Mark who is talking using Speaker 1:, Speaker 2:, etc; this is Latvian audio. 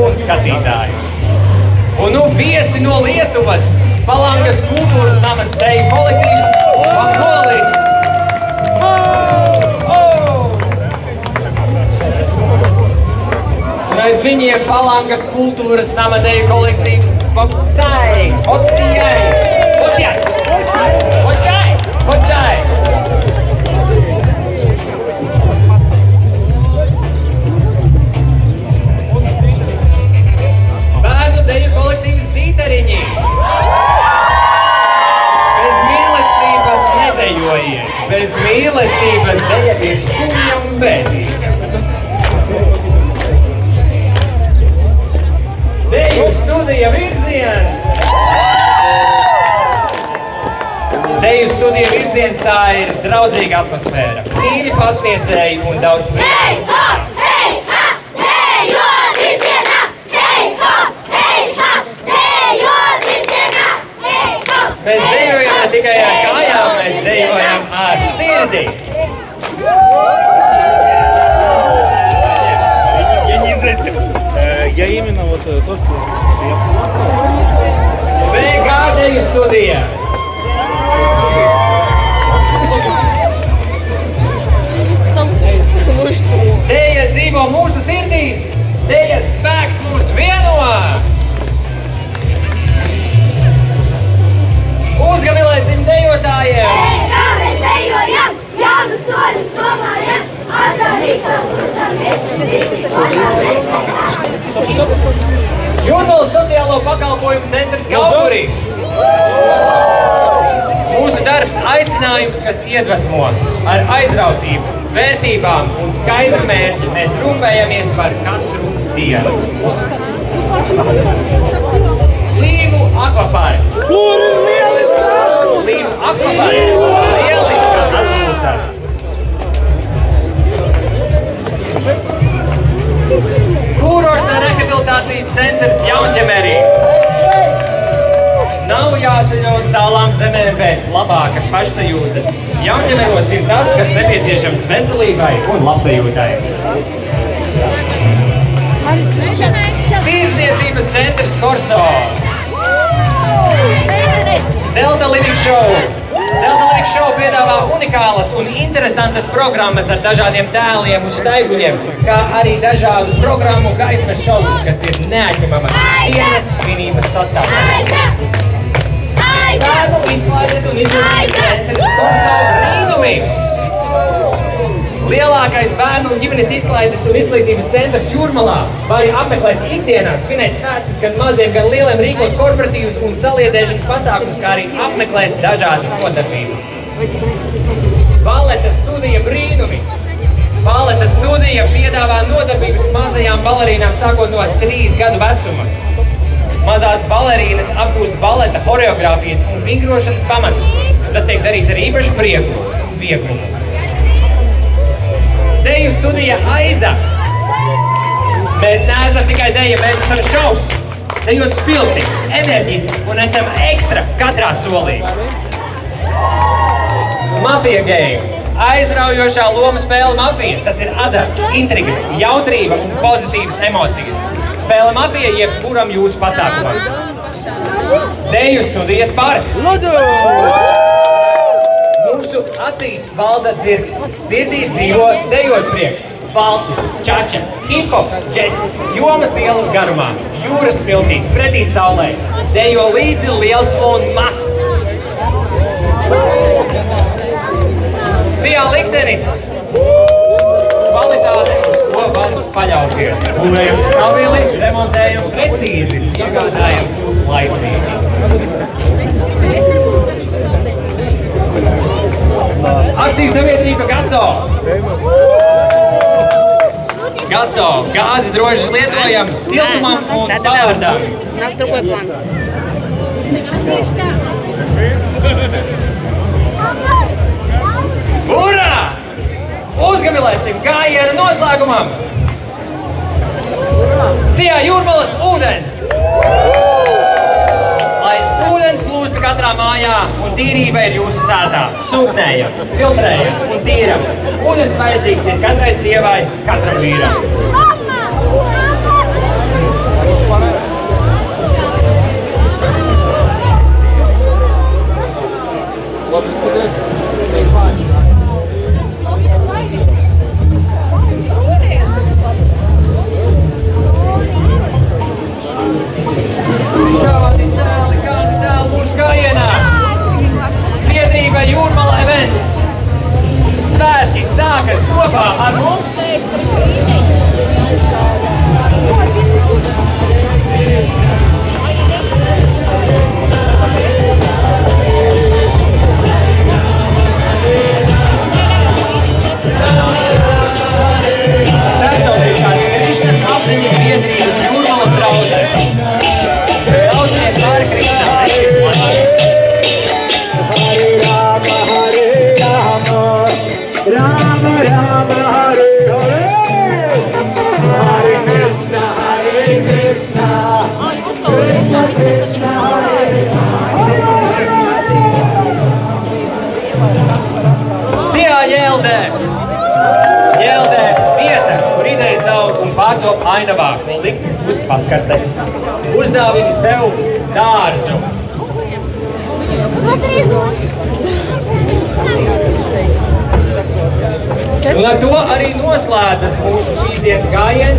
Speaker 1: un skatītājus. Un nu viesi no Lietuvas, Palangas kultūras namas deju kolektīvs Vangolis. Un aiz viņiem Palangas kultūras nama deju kolektīvs Počai. Bērnu deju kolektīvs Zītariņi. Bez mīlestības nedejojiet. Bez mīlestības deja ir skumja un bēdīga. Deju studija Virziens. Deju studija Virziens, tā ir draudzīga atmosfēra. Mīļi pasniedzēji un daudz brīvības. Mēs dejojam ne tikai ar kājām, mēs dejojam ar sirdi.
Speaker 2: Я не из этих. Я именно вот тот, что я
Speaker 1: BG deju studija. Deja dzīvo mūsu sirdīs. Dejas spēks mūs vieno. Uzgavilēsim dejotājiem!
Speaker 3: Mēs dejojam, jaunu soļus domājam,
Speaker 1: Jūrmalas sociālo pakalpojumu centrs Kaupurī. Mūsu darbs aicinājums, kas iedvesmo ar aizrautību, vērtībām un skaidru mērķi. Mēs rūpējamies par katru dienu. Līvu akvaparks. Līvu akvaparks. Lieliska atpūta. Kurorta rehabilitācijas centrs Jaunķemerī. Nav jāceļo uz tālām zemēm pēc labākas pašsajūtas. Jaunķemeros ir tas, kas nepieciešams veselībai un labsajūtai. Tirzniecības centrs Korso. Delta Living Show. Delta Living Show piedāvā unikālas un interesantas programmas ar dažādiem tēliem uz staiguļiem, kā arī dažādu programmu gaismas šovus, kas ir neatņemama dienas svinības sastāvdaļa. Bērnu izklaides un izglītības centrs Korso brīnumi. Lielākais bērnu un ģimenes izklaides un izglītības centrs Jūrmalā var apmeklēt ikdienā, svinēt svētkus gan maziem, gan lieliem, rīkot korporatīvus un saliedēšanas pasākumus, kā arī apmeklēt dažādas nodarbības. Baleta studija brīnumi. Baleta studija piedāvā nodarbības mazajām balerīnām sākot no 3 gadu vecuma. Mazās balerīnas apgūst baleta, horeogrāfijas un vingrošanas pamatus. Tas tiek darīts ar īpašu prieku un vieglumu. Deju studija Aiza. Mēs neesam tikai deja, mēs esam šovs. Dejot spilgti, enerģiski un esam ekstra katrā solī. Mafija game. Aizraujošā loma spēle Mafija. Tas ir azarts, intrigas, jautrība un pozitīvas emocijas. Spēle Mafija jebkuram jūsu pasākumam. Deju studijas Park. Mūsu acīs valda dzirksts, sirdī dzīvo dejot prieks, balsis, čača, hip-hops, džess, jomas ielas garumā, jūras smiltīs, pretī saulē, dejo līdzi liels un mazs. Sijā liktenis. Kvalitāte, uz ko var paļauties. Būvējam stabili, remontējam precīzi, iegādājam laicīgi. Akciju sabiedrība Gaso. Gaso. Gāzi droši lietojam siltumam un pavardām.
Speaker 4: Нас другой план.
Speaker 1: Urā! Uzgavilēsim gājienu noslēgumam! Sijā Jūrmalas ūdens! Lai ūdens plūstu katrā mājā un tīrība ir jūsu sētā. Sūknējam, filtrējam un tīram. Ūdens vajadzīgs ir katrai sievai, katram vīram. Jēldē! Jēldē vieta, kur idejas aug un pārtop ainavā, ko likt uz paskartes. Uzdāvini sev dārzu. Un ar to arī noslēdzas mūsu šīs dienas gājiens.